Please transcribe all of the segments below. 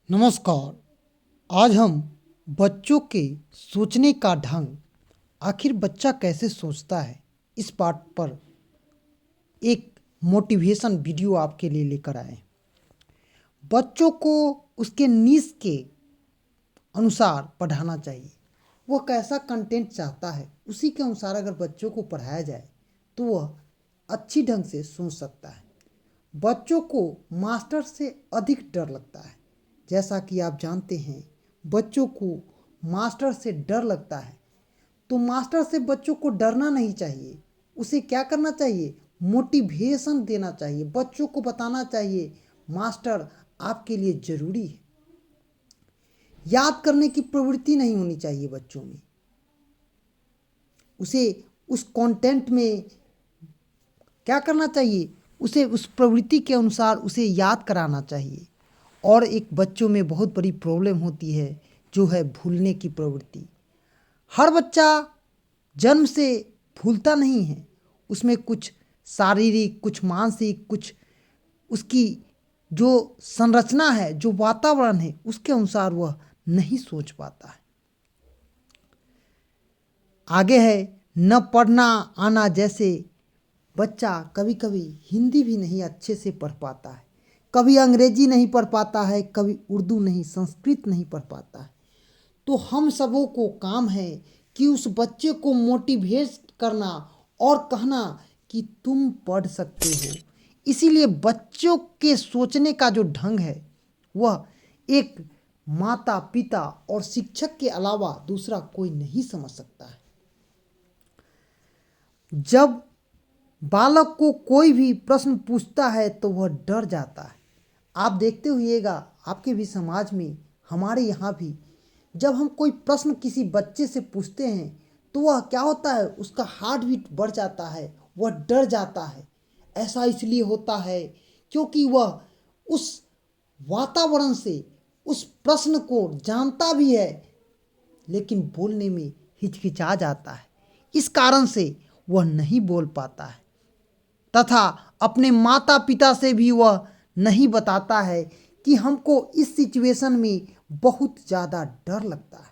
नमस्कार। आज हम बच्चों के सोचने का ढंग, आखिर बच्चा कैसे सोचता है, इस बात पर एक मोटिवेशन वीडियो आपके लिए लेकर आए हैं। बच्चों को उसके नीड्स के अनुसार पढ़ाना चाहिए। वह कैसा कंटेंट चाहता है उसी के अनुसार अगर बच्चों को पढ़ाया जाए तो वह अच्छी ढंग से सोच सकता है। बच्चों को मास्टर से अधिक डर लगता है। जैसा कि आप जानते हैं, बच्चों को मास्टर से डर लगता है, तो मास्टर से बच्चों को डरना नहीं चाहिए। उसे क्या करना चाहिए? मोटिवेशन देना चाहिए। बच्चों को बताना चाहिए मास्टर आपके लिए ज़रूरी है। याद करने की प्रवृत्ति नहीं होनी चाहिए बच्चों में। उसे उस कंटेंट में क्या करना चाहिए? उसे उस प्रवृत्ति के अनुसार उसे याद कराना चाहिए। और एक बच्चों में बहुत बड़ी प्रॉब्लम होती है, जो है भूलने की प्रवृत्ति। हर बच्चा जन्म से भूलता नहीं है। उसमें कुछ शारीरिक, कुछ मानसिक, कुछ उसकी जो संरचना है, जो वातावरण है, उसके अनुसार वह नहीं सोच पाता है। आगे है न पढ़ना आना। जैसे बच्चा कभी कभी हिंदी भी नहीं अच्छे से पढ़ पाता है, कभी अंग्रेजी नहीं पढ़ पाता है, कभी उर्दू नहीं, संस्कृत नहीं पढ़ पाता है, तो हम सबों को काम है कि उस बच्चे को मोटिवेट करना और कहना कि तुम पढ़ सकते हो। इसीलिए बच्चों के सोचने का जो ढंग है, वह एक माता पिता और शिक्षक के अलावा दूसरा कोई नहीं समझ सकता है। जब बालक को कोई भी प्रश्न पूछता है तो वह डर जाता है। आप देखते होइएगा, आपके भी समाज में, हमारे यहाँ भी, जब हम कोई प्रश्न किसी बच्चे से पूछते हैं तो वह क्या होता है? उसका हार्ट बीट बढ़ जाता है, वह डर जाता है। ऐसा इसलिए होता है क्योंकि वह उस वातावरण से उस प्रश्न को जानता भी है, लेकिन बोलने में हिचकिचा जाता है। इस कारण से वह नहीं बोल पाता है, तथा अपने माता पिता से भी वह नहीं बताता है कि हमको इस सिचुएशन में बहुत ज़्यादा डर लगता है।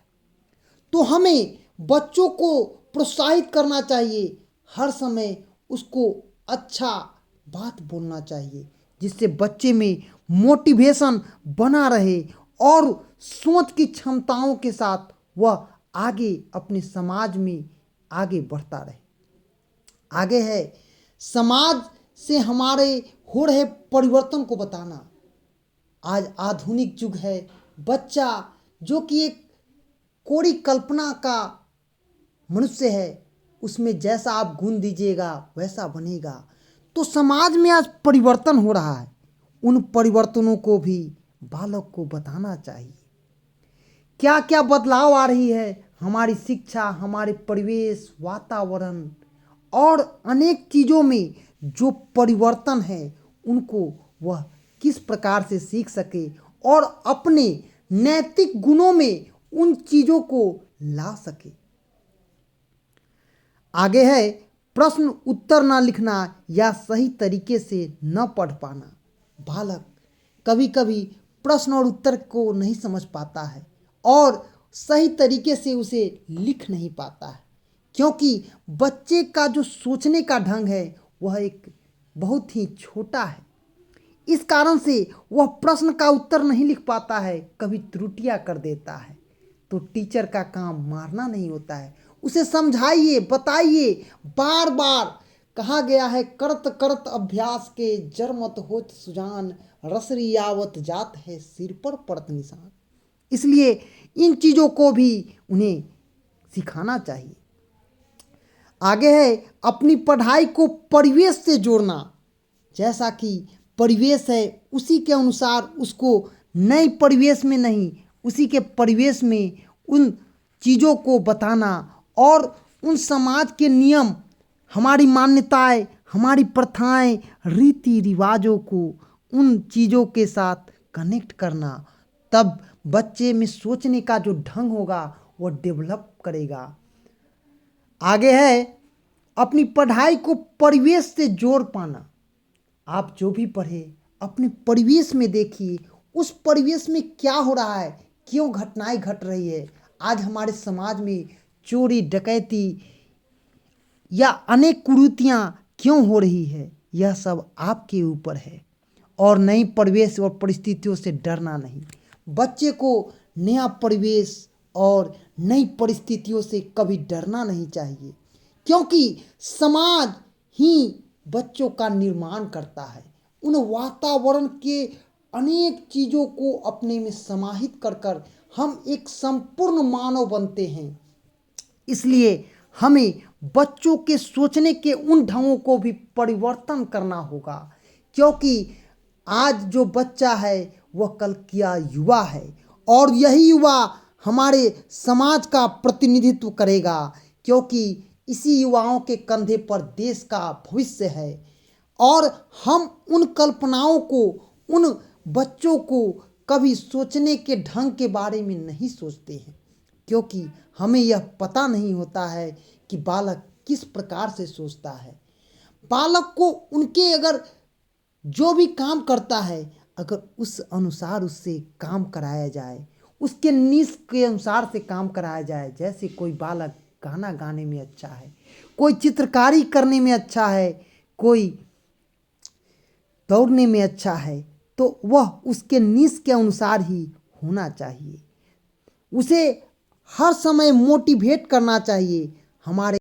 तो हमें बच्चों को प्रोत्साहित करना चाहिए, हर समय उसको अच्छा बात बोलना चाहिए, जिससे बच्चे में मोटिवेशन बना रहे और सोच की क्षमताओं के साथ वह आगे अपने समाज में आगे बढ़ता रहे। आगे है समाज से हमारे हो रहे परिवर्तन को बताना। आज आधुनिक युग है। बच्चा जो कि एक कोरी कल्पना का मनुष्य है, उसमें जैसा आप गुण दीजिएगा वैसा बनेगा। तो समाज में आज परिवर्तन हो रहा है, उन परिवर्तनों को भी बालक को बताना चाहिए। क्या क्या बदलाव आ रही है, हमारी शिक्षा, हमारे परिवेश, वातावरण और अनेक चीज़ों में जो परिवर्तन है, उनको वह किस प्रकार से सीख सके और अपने नैतिक गुणों में उन चीज़ों को ला सके। आगे है प्रश्न उत्तर ना लिखना या सही तरीके से न पढ़ पाना। बालक कभी कभी प्रश्न और उत्तर को नहीं समझ पाता है और सही तरीके से उसे लिख नहीं पाता है, क्योंकि बच्चे का जो सोचने का ढंग है वह एक बहुत ही छोटा है। इस कारण से वह प्रश्न का उत्तर नहीं लिख पाता है, कभी त्रुटियां कर देता है। तो टीचर का काम मारना नहीं होता है, उसे समझाइए, बताइए। बार बार कहा गया है, करत करत अभ्यास के जर मत होत सुजान, रसरी आवत जात है सिर पर पड़त निशान। इसलिए इन चीज़ों को भी उन्हें सिखाना चाहिए। आगे है अपनी पढ़ाई को परिवेश से जोड़ना। जैसा कि परिवेश है उसी के अनुसार उसको, नए परिवेश में नहीं, उसी के परिवेश में उन चीज़ों को बताना और उन समाज के नियम, हमारी मान्यताएं, हमारी प्रथाएं, रीति रिवाजों को उन चीज़ों के साथ कनेक्ट करना। तब बच्चे में सोचने का जो ढंग होगा वो डेवलप करेगा। आगे है अपनी पढ़ाई को परिवेश से जोड़ पाना। आप जो भी पढ़े अपने परिवेश में देखिए, उस परिवेश में क्या हो रहा है, क्यों घटनाएं घट रही है, आज हमारे समाज में चोरी डकैती या अनेक कुरीतियाँ क्यों हो रही है, यह सब आपके ऊपर है। और नई परिवेश और परिस्थितियों से डरना नहीं। बच्चे को नया परिवेश और नई परिस्थितियों से कभी डरना नहीं चाहिए, क्योंकि समाज ही बच्चों का निर्माण करता है। उन वातावरण के अनेक चीज़ों को अपने में समाहित कर कर हम एक संपूर्ण मानव बनते हैं। इसलिए हमें बच्चों के सोचने के उन ढंगों को भी परिवर्तन करना होगा, क्योंकि आज जो बच्चा है वह कल क्या युवा है, और यही युवा हमारे समाज का प्रतिनिधित्व करेगा, क्योंकि इसी युवाओं के कंधे पर देश का भविष्य है। और हम उन कल्पनाओं को, उन बच्चों को कभी सोचने के ढंग के बारे में नहीं सोचते हैं, क्योंकि हमें यह पता नहीं होता है कि बालक किस प्रकार से सोचता है। बालक को उनके अगर जो भी काम करता है, अगर उस अनुसार उससे काम कराया जाए, उसके नीस के अनुसार से काम कराया जाए, जैसे कोई बालक गाना गाने में अच्छा है, कोई चित्रकारी करने में अच्छा है, कोई दौड़ने में अच्छा है, तो वह उसके नीस के अनुसार ही होना चाहिए। उसे हर समय मोटिवेट करना चाहिए। हमारे